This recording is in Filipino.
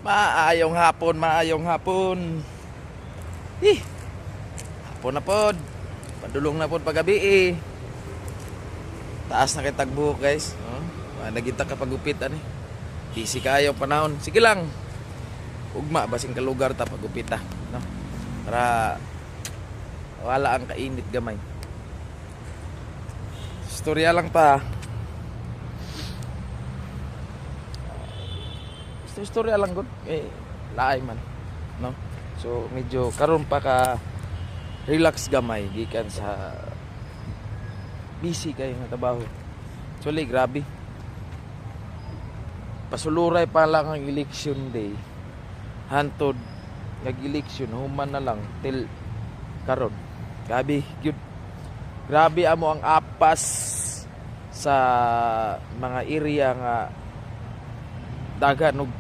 Maayong hapon, maayong hapon. Ih, hapon na pod. Padulong na pod pagabi eh. Taas na kay tagbuhok guys. Oh, nagita ka pagupit ani. Busy kayo panahon. Sige lang. Ugma basing ka lugar ta pagupit ta, no? Para wala ang kainit gamay. Istorya lang ta. Istorya lang gud laay man, no? So medyo karon pa ka relax gamay gikan sa busy kayo nga trabaho. Actually grabe, pasuluray pa lang ang election day, hantod nag-election human na lang till karon. Grabe gyud, grabe amo ang apas sa mga area nga dagan ug